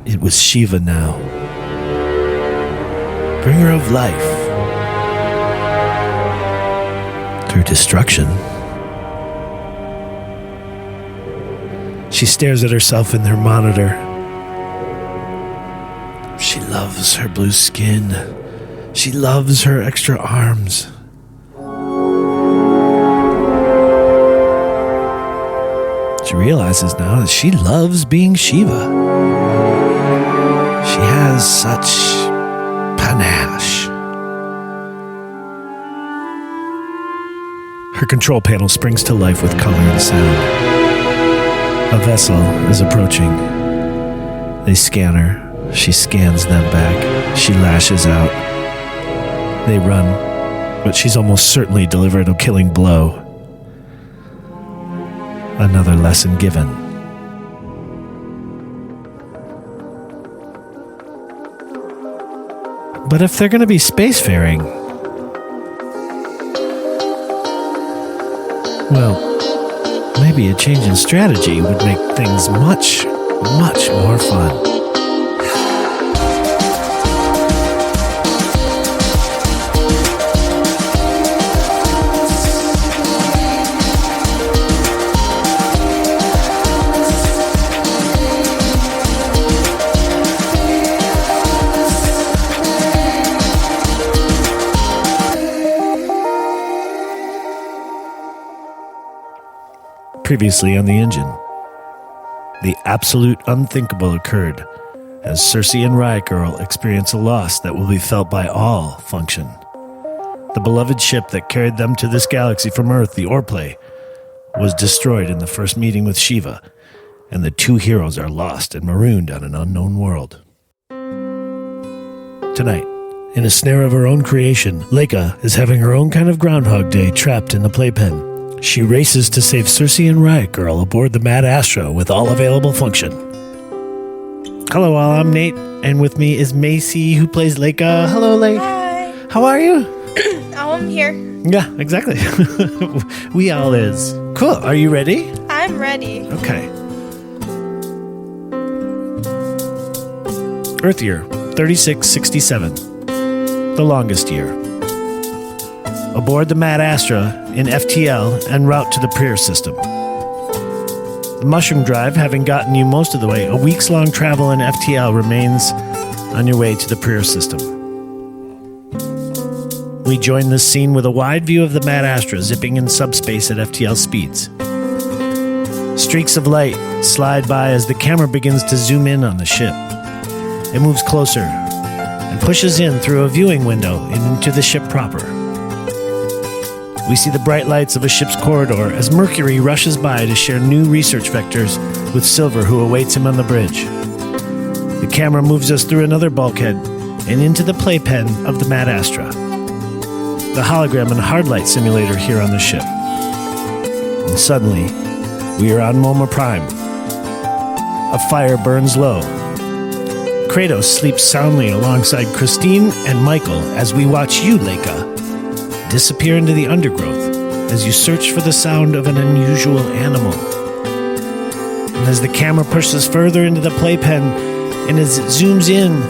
It was Shiva now. Bringer of life. Through destruction. She stares at herself in her monitor. She loves her blue skin. She loves her extra arms. She realizes now that she loves being Shiva. She has such panache. Her control panel springs to life with color and sound. A vessel is approaching. They scan her. She scans them back. She lashes out. They run, but she's almost certainly delivered a killing blow. Another lesson given. But if they're going to be spacefaring, well, maybe a change in strategy would make things much, much more fun. Previously on the engine, the absolute unthinkable occurred as Cersei and Riot Girl experience a loss that will be felt by all function. The beloved ship that carried them to this galaxy from Earth, the Orplay, was destroyed in the first meeting with Shiva, and the two heroes are lost and marooned on an unknown world. Tonight, in a snare of her own creation, Laika is having her own kind of Groundhog Day trapped in the playpen. She races to save Cersei and Riot Girl aboard the Mad Astra with all available function. Hello all, I'm Nate, and with me is Macy, who plays Laika. Hello, Laika. Hi. How are you? I'm here. Yeah, exactly. We all is. Cool, are you ready? I'm ready. Okay. Earth year, 3667. The longest year. Aboard the Mad Astra in FTL en route to the Prier system. The mushroom drive, having gotten you most of the way, a weeks-long travel in FTL remains on your way to the Prier system. We join this scene with a wide view of the Mad Astra zipping in subspace at FTL speeds. Streaks of light slide by as the camera begins to zoom in on the ship. It moves closer and pushes in through a viewing window and into the ship proper. We see the bright lights of a ship's corridor as Mercury rushes by to share new research vectors with Silver, who awaits him on the bridge. The camera moves us through another bulkhead and into the playpen of the Mad Astra, the hologram and hardlight simulator here on the ship. And suddenly, we are on Moma Prime. A fire burns low. Kratos sleeps soundly alongside Christine and Michael as we watch you, Laika, disappear into the undergrowth as you search for the sound of an unusual animal. And as the camera pushes further into the playpen and as it zooms in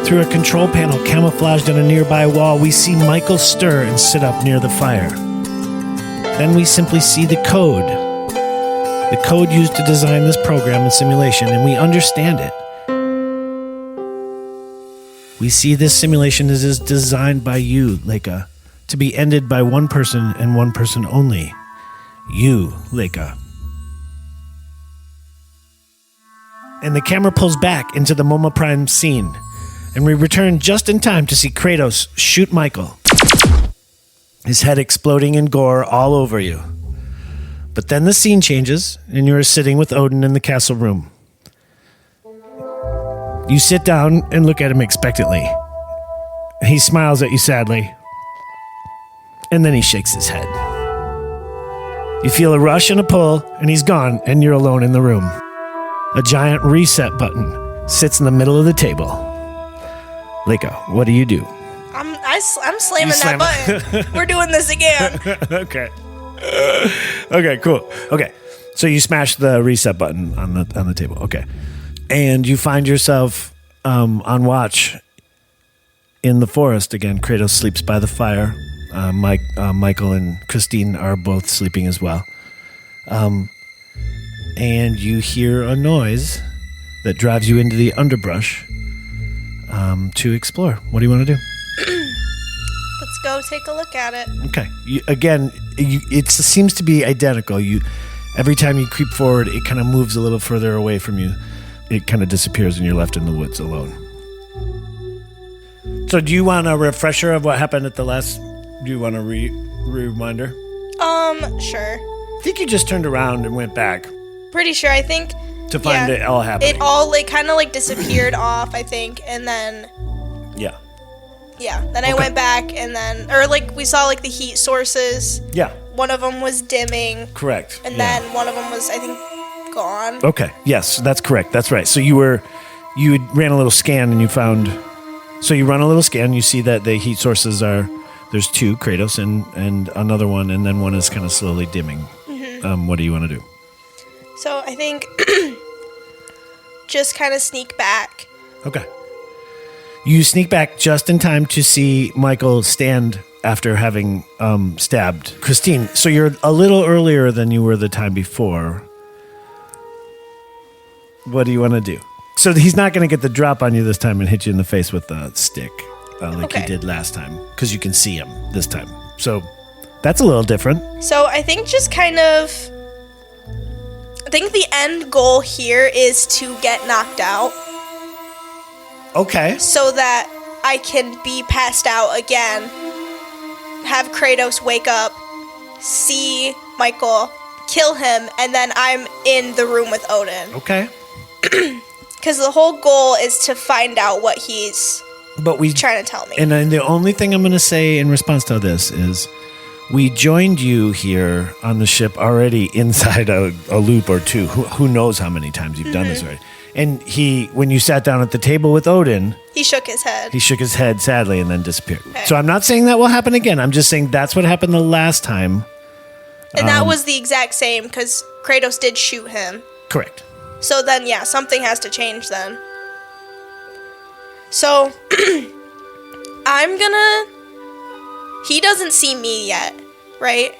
through a control panel camouflaged on a nearby wall, we see Michael stir and sit up near the fire. Then we simply see the code used to design this program and simulation, and we understand it. We see this simulation is designed by you, Laika, to be ended by one person and one person only. You, Laika. And the camera pulls back into the Moma Prime scene, and we return just in time to see Kratos shoot Michael, his head exploding in gore all over you. But then the scene changes, and you are sitting with Odin in the castle room. You sit down and look at him expectantly. He smiles at you sadly, and then he shakes his head. You feel a rush and a pull, and he's gone, and you're alone in the room. A giant reset button sits in the middle of the table. Laika, what do you do? I'm slamming that button. We're doing this again. Okay. Okay, cool. Okay, so you smash the reset button on the table. Okay. And you find yourself on watch in the forest again. Kratos sleeps by the fire. Michael and Christine are both sleeping as well. And you hear a noise that drives you into the underbrush to explore. What do you want to do? Let's go take a look at it. Okay. It seems to be identical. Every time you creep forward, it kind of moves a little further away from you. It kind of disappears and you're left in the woods alone. So do you want a refresher of what happened at the last... Do you want a reminder? Sure. I think you just turned around and went back. Pretty sure, I think. To find it all happening. It all, kind of, disappeared off, I think, and then... Yeah. Yeah, then I went back, and then... Or, we saw, the heat sources. Yeah. One of them was dimming. Correct. And then one of them was, I think, gone. Okay. Yes, that's correct. That's right. So you ran a little scan, and you found... So you run a little scan, you see that the heat sources are... There's two, Kratos, and another one, and then one is kind of slowly dimming. Mm-hmm. What do you want to do? So I think just kind of sneak back. Okay. You sneak back just in time to see Michael stand after having stabbed Christine. So you're a little earlier than you were the time before. What do you want to do? So he's not going to get the drop on you this time and hit you in the face with a stick he did last time, because you can see him this time. So that's a little different. So I think just kind of... I think the end goal here is to get knocked out. Okay. So that I can be passed out again, have Kratos wake up, see Michael, kill him, and then I'm in the room with Odin. Okay. Because the whole goal is to find out what he's trying to tell me. And then the only thing I'm going to say in response to this is... We joined you here on the ship already inside a loop or two. Who knows how many times you've done this already. And when you sat down at the table with Odin... He shook his head. He shook his head sadly and then disappeared. Okay. So I'm not saying that will happen again. I'm just saying that's what happened the last time. And that was the exact same, because Kratos did shoot him. Correct. So then, something has to change then. So, I'm gonna... He doesn't see me yet, right?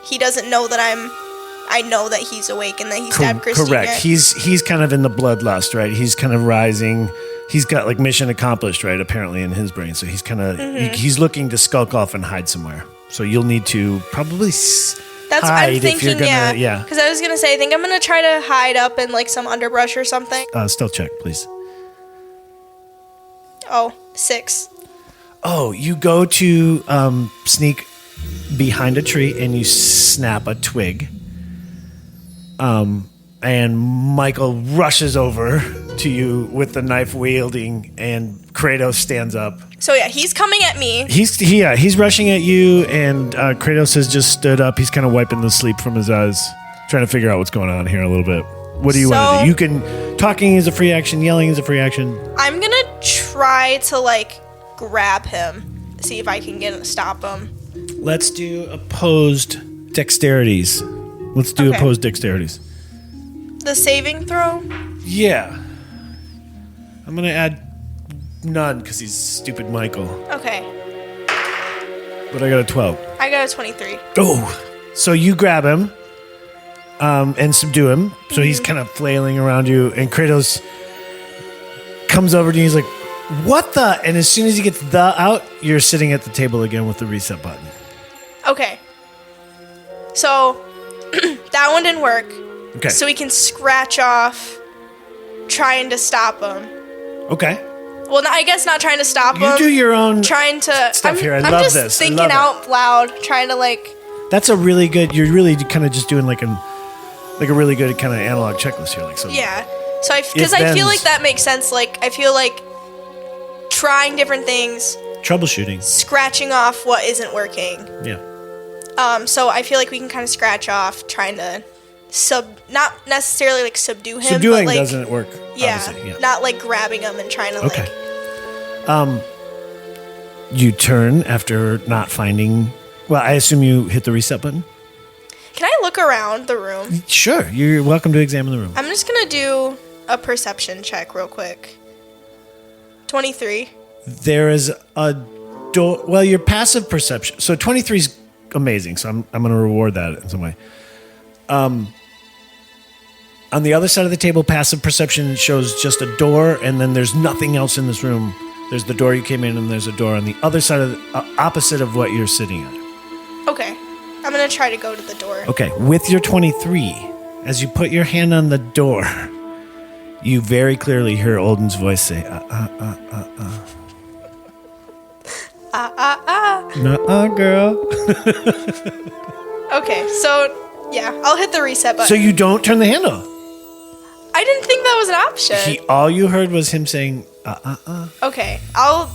He doesn't know that I know that he's awake and that he stabbed Christine. Correct. Yet. He's kind of in the bloodlust, right? He's kind of rising. He's got mission accomplished, right? Apparently in his brain. So he's kind of he's looking to skulk off and hide somewhere. So you'll need to probably That's what I'm thinking. Yeah. Because I was gonna say, I think I'm gonna try to hide up in some underbrush or something. Stealth check, please. Oh, 6. Oh, you go to sneak behind a tree and you snap a twig. And Michael rushes over to you with the knife wielding, and Kratos stands up. So he's coming at me. He's rushing at you, and Kratos has just stood up. He's kind of wiping the sleep from his eyes, trying to figure out what's going on here a little bit. What do you want to do? You can... Talking is a free action. Yelling is a free action. I'm going to try to, grab him. See if I can stop him. Let's do opposed dexterities. Opposed dexterities. The saving throw? Yeah. I'm going to add none because he's stupid Michael. Okay. But I got a 12. I got a 23. Oh. So you grab him. And subdue him. So he's kind of flailing around you, and Kratos comes over to you. He's like, "What the?" And as soon as he gets the out, you're sitting at the table again with the reset button. Okay. So that one didn't work. Okay. So we can scratch off trying to stop him. Okay. Well, I guess not trying to stop him. You do your own trying to stuff here. I'm love just this. thinking out loud, trying to That's a really good. You're really kind of just doing a really good kind of analog checklist here, so. Yeah. So because I feel like that makes sense. I feel like trying different things, troubleshooting, scratching off what isn't working. Yeah. So I feel like we can kind of scratch off trying to not necessarily subdue him. Subduing but doesn't work. Yeah. Not grabbing him and trying to You turn after not finding. Well, I assume you hit the reset button. Can I look around the room? Sure. You're welcome to examine the room. I'm just gonna do a perception check real quick. 23. There is a door. Well, your passive perception. So 23 is amazing. So I'm going to reward that in some way. On the other side of the table, passive perception shows just a door, and then there's nothing else in this room. There's the door you came in, and there's a door on the other side of the opposite of what you're sitting at. Okay. I'm going to try to go to the door. Okay. With your 23, as you put your hand on the door, you very clearly hear Olden's voice say, Nuh-uh, girl. Okay, so, yeah, I'll hit the reset button. So you don't turn the handle. I didn't think that was an option. All you heard was him saying, Okay, I'll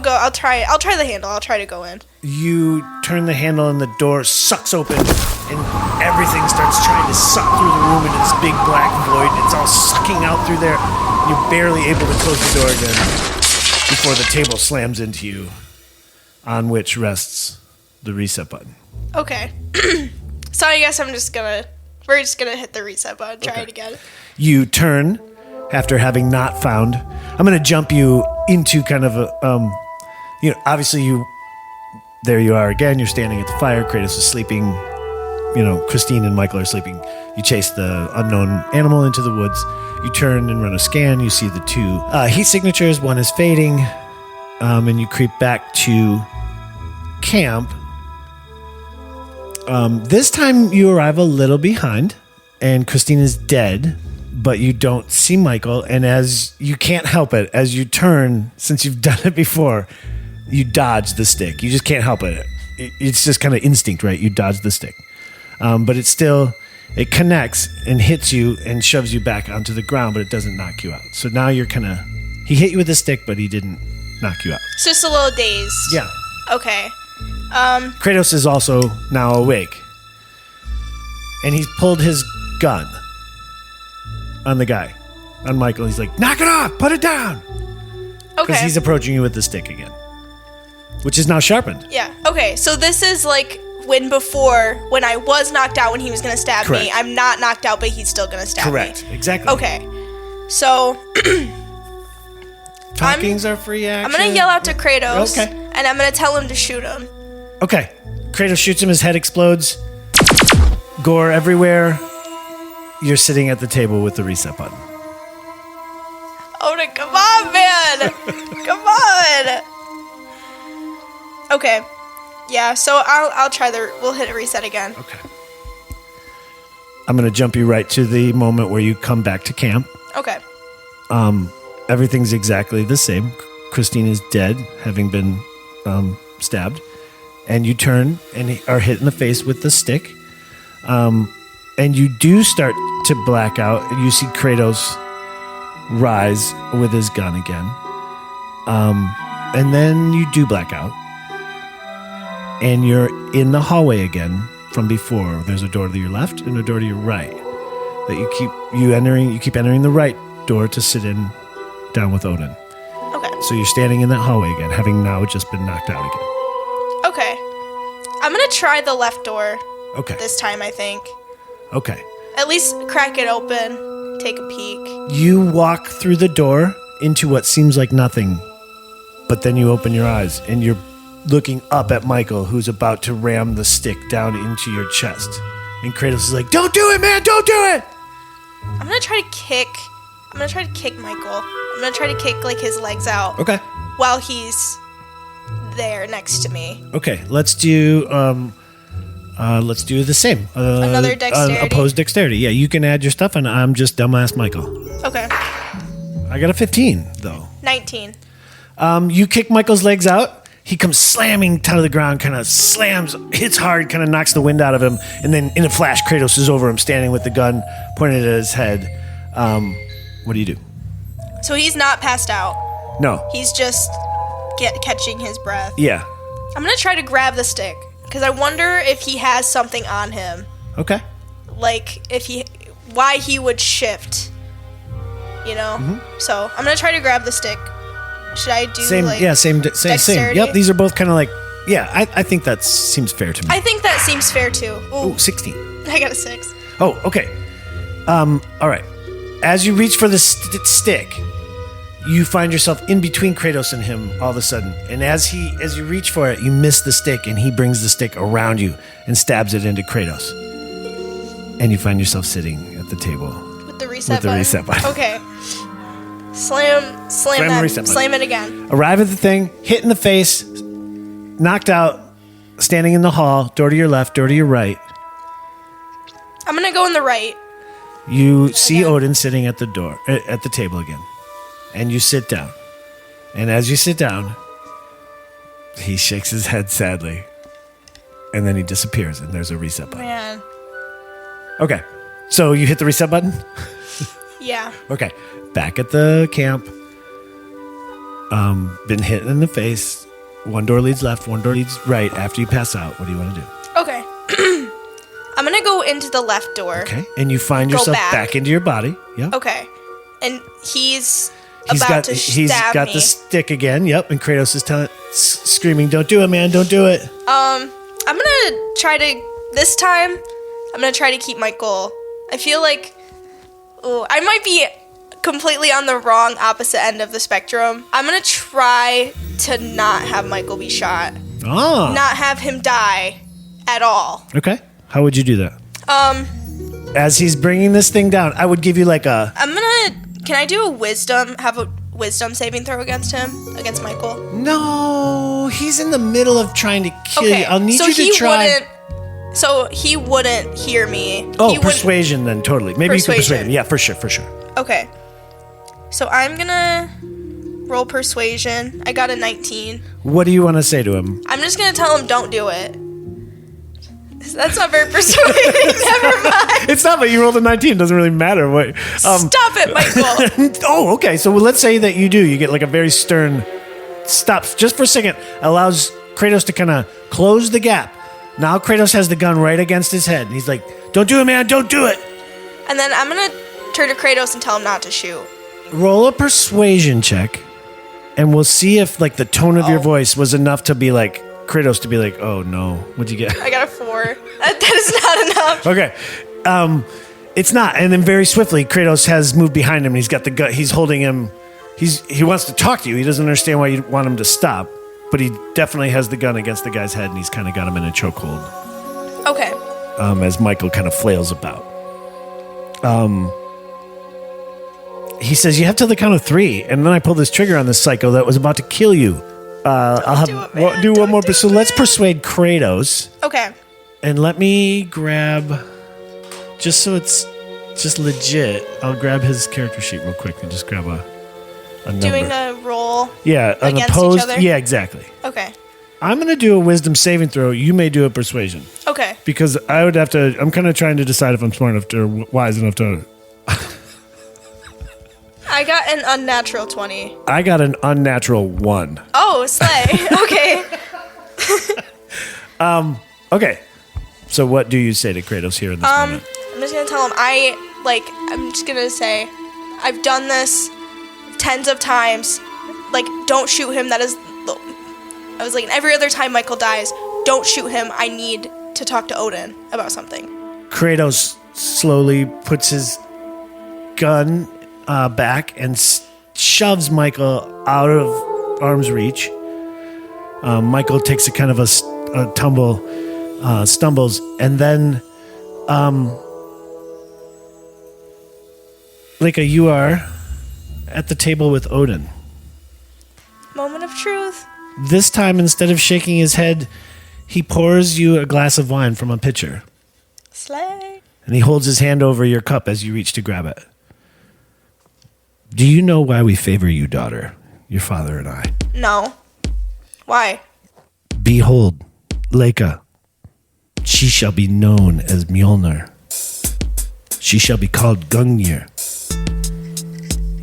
go, I'll try the handle, I'll try to go in. You turn the handle and the door sucks open and everything starts trying to suck through the room into this big black void. It's all sucking out through there. You're barely able to close the door again before the table slams into you, on which rests the reset button. Okay. So I guess we're just gonna hit the reset button, try it again. You turn after having not found. I'm going to jump you into kind of a, obviously there you are again. You're standing at the fire. Kratos is sleeping. Christine and Michael are sleeping. You chase the unknown animal into the woods. You turn and run a scan. You see the two heat signatures. One is fading. And you creep back to camp. This time you arrive a little behind, and Christine is dead, but you don't see Michael. And as you can't help it, as you turn, since you've done it before, you dodge the stick. You just can't help it. It's just kind of instinct, right? You dodge the stick. But it connects and hits you and shoves you back onto the ground, but it doesn't knock you out. So now you're he hit you with the stick, but he didn't knock you out. It's just a little dazed. Yeah. Okay. Kratos is also now awake. And he's pulled his gun on the guy, on Michael. He's like, knock it off, put it down. Okay. Because he's approaching you with the stick again, which is now sharpened. Yeah. Okay, so this is like when I was knocked out when he was going to stab me. I'm not knocked out, but he's still going to stab me. Correct. Exactly. Okay. So talkings are free action. I'm going to yell out to Kratos. Okay. And I'm going to tell him to shoot him. Okay. Kratos shoots him, his head explodes. Gore everywhere. You're sitting at the table with the reset button. Odin, come on, man! Come on! Okay. Yeah, so I'll try we'll hit a reset again. Okay. I'm going to jump you right to the moment where you come back to camp. Okay. Everything's exactly the same. Christine is dead, having been stabbed. And you turn and are hit in the face with the stick. And you do start to black out. You see Kratos rise with his gun again. And then you do black out. And you're in the hallway again from before. There's a door to your left and a door to your right. That you keep entering the right door to sit in down with Odin. Okay. So you're standing in that hallway again, having now just been knocked out again. Okay. I'm gonna try the left door. Okay. This time, I think. Okay. At least crack it open, take a peek. You walk through the door into what seems like nothing, but then you open your eyes and you're looking up at Michael, who's about to ram the stick down into your chest. And Kratos is like, "Don't do it, man! Don't do it!" I'm gonna try to kick Michael. I'm gonna try to kick like his legs out. Okay. While he's there next to me. Okay. Let's do the same. Another dexterity. Opposed dexterity. Yeah, you can add your stuff, and I'm just dumbass Michael. Okay. I got a 15 though. 19. You kick Michael's legs out. He comes slamming to the ground, kind of slams, hits hard, kind of knocks the wind out of him, and then in a flash, Kratos is over him, standing with the gun pointed at his head. What do you do? So he's not passed out. No. He's just catching his breath. Yeah. I'm gonna try to grab the stick because I wonder if he has something on him. Okay. Like why he would shift. You know. Mm-hmm. So I'm gonna try to grab the stick. Should I do same? like Yeah, same. dexterity? Yep. These are both kind of like. Yeah, I think that seems fair to me. I think that seems fair too. Ooh, 16. I got a 6. Oh, okay. All right. as you reach for the stick, you find yourself in between Kratos and him all of a sudden. And as you reach for it, you miss the stick, and he brings the stick around you and stabs it into Kratos. And you find yourself sitting at the table. With the reset button. Okay. Slam it again. Arrive at the thing, hit in the face, knocked out, standing in the hall, door to your left, door to your right. I'm going to go in the right. You see Odin sitting at the door, at the table again. And you sit down. And as you sit down, he shakes his head sadly. And then he disappears, and there's a reset button. Man. Okay. So you hit the reset button? Yeah. Okay. Back at the camp. Been hit in the face. One door leads left, one door leads right. After you pass out, what do you want to do? Okay. I'm going to go into the left door. Okay. And you find yourself back into your body. Yeah. Okay. And he's about to stab me. He's got the stick again. Yep. And Kratos is screaming, "Don't do it, man. Don't do it." I'm going to try to, this time, I'm going to try to keep Michael. I feel like, I might be completely on the wrong opposite end of the spectrum. I'm going to try to not have Michael be shot. Oh. Not have him die at all. Okay. How would you do that? As he's bringing this thing down, I would give you like a... Can I do a wisdom saving throw against him? Against Michael? No, he's in the middle of trying to kill you. I'll need you to try... So he wouldn't hear me. Oh, persuasion then, totally. Maybe you can persuade him. Yeah, for sure. Okay. So I'm gonna roll persuasion. I got a 19. What do you want to say to him? I'm just gonna tell him don't do it. That's not very persuading. Never mind. It's not, but you rolled a 19. It doesn't really matter. What? Stop it, Michael. Oh, okay. So let's say that you do. You get like a very stern stops just for a second. Allows Kratos to kind of close the gap. Now Kratos has the gun right against his head. And he's like, "Don't do it, man. Don't do it." And then I'm going to turn to Kratos and tell him not to shoot. Roll a persuasion check. And we'll see if like the tone of your voice was enough to be like, Kratos to be like, "Oh no, what'd you get?" I got a 4. That is not enough. Okay. It's not. And then very swiftly, Kratos has moved behind him and he's got the gun. He's holding him. He wants to talk to you. He doesn't understand why you want him to stop. But he definitely has the gun against the guy's head, and he's kind of got him in a chokehold. Okay. As Michael kind of flails about. He says, "You have till the count of 3." And then I pull this trigger on this psycho that was about to kill you. I'll do one more. So let's persuade Kratos. Okay. And let me grab, just so it's just legit, I'll grab his character sheet real quick and just grab a number. Doing a roll against each other? Yeah, exactly. Okay. I'm going to do a wisdom saving throw. You may do a persuasion. Okay. Because I would have to, I'm kind of trying to decide if I'm smart enough to, or wise enough to. I got an unnatural 20. I got an unnatural 1. Oh, slay. Okay. Okay. So what do you say to Kratos here in this moment? I'm just going to tell him, I'm just going to say, I've done this tens of times. Like, don't shoot him. That is, I was like, every other time Michael dies, don't shoot him. I need to talk to Odin about something. Kratos slowly puts his gun back and shoves Michael out of arm's reach. Michael takes a kind of a tumble, stumbles, and then Laika, you are at the table with Odin. Moment of truth. This time, instead of shaking his head, he pours you a glass of wine from a pitcher. Slay. And he holds his hand over your cup as you reach to grab it. Do you know why we favor you, daughter, your father and I? No. Why? Behold, Laika, she shall be known as Mjolnir. She shall be called Gungnir.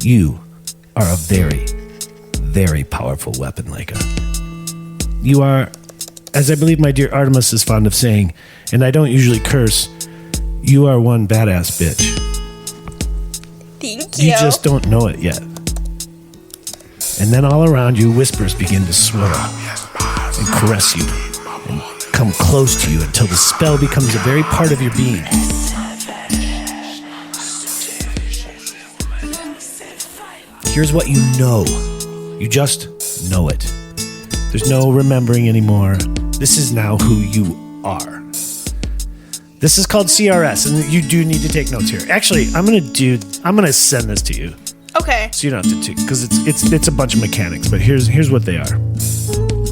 You are a very, very powerful weapon, Laika. You are, as I believe my dear Artemis is fond of saying, and I don't usually curse, you are one badass bitch. Thank you. You just don't know it yet. And then all around you, whispers begin to swirl and caress you and come close to you until the spell becomes a very part of your being. Here's what you know. You just know it. There's no remembering anymore. This is now who you are. This is called CRS, and you do need to take notes here. Actually, I'm gonna send this to you. Okay. So you don't have to, because it's a bunch of mechanics. But here's what they are.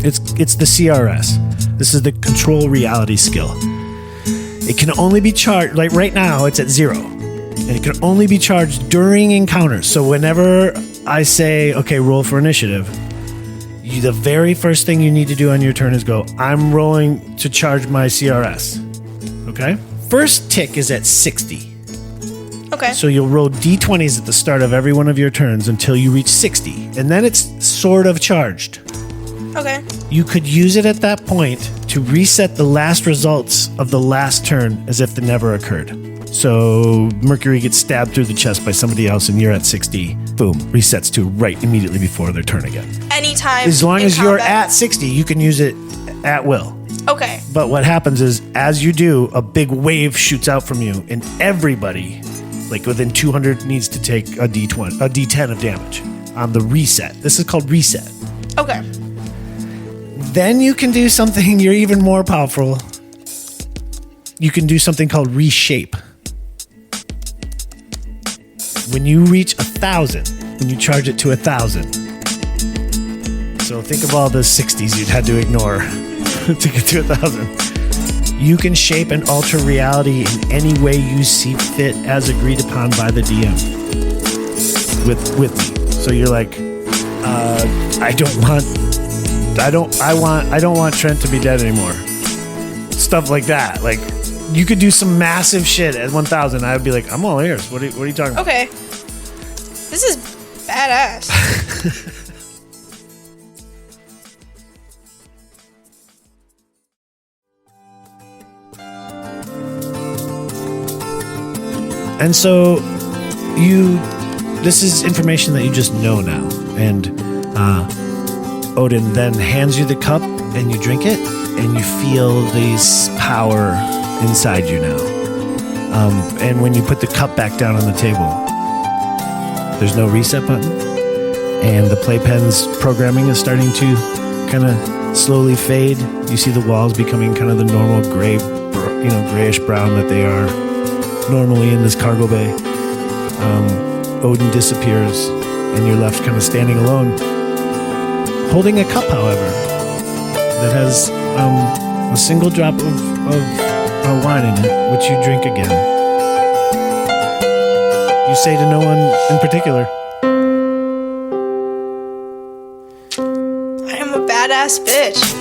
It's the CRS. This is the control reality skill. It can only be charged, like right now, it's at 0. And it can only be charged during encounters. So whenever I say, okay, roll for initiative, the very first thing you need to do on your turn is go, I'm rolling to charge my CRS. Okay? First tick is at 60. Okay. So you'll roll d20s at the start of every one of your turns until you reach 60. And then it's sort of charged. Okay. You could use it at that point to reset the last results of the last turn as if they never occurred. So Mercury gets stabbed through the chest by somebody else and you're at 60. Boom. Resets to right immediately before their turn again. Anytime. As long as you're combat. at 60, you can use it at will. Okay. But what happens is, as you do, a big wave shoots out from you and everybody, like within 200, needs to take a D10 of damage on the reset. This is called reset. Okay. Then you can do something, you're even more powerful. You can do something called reshape. When you reach 1,000, when you charge it to 1,000. So think of all the 60s you'd had to ignore to get to 1,000. You can shape and alter reality in any way you see fit as agreed upon by the DM. With me. So you're like, I don't want Trent to be dead anymore. Stuff like that. Like, you could do some massive shit at 1,000. I would be like, I'm all ears. What are you talking about? Okay. This is badass. And so this is information that you just know now. And Odin then hands you the cup and you drink it and you feel this power inside you now. And when you put the cup back down on the table, there's no reset button. And the playpen's programming is starting to kind of slowly fade. You see the walls becoming kind of the normal grayish brown that they are normally in this cargo bay. Odin disappears and you're left kind of standing alone, holding a cup, however, that has a single drop of wine in it, which you drink again. You say to no one in particular, I am a badass bitch.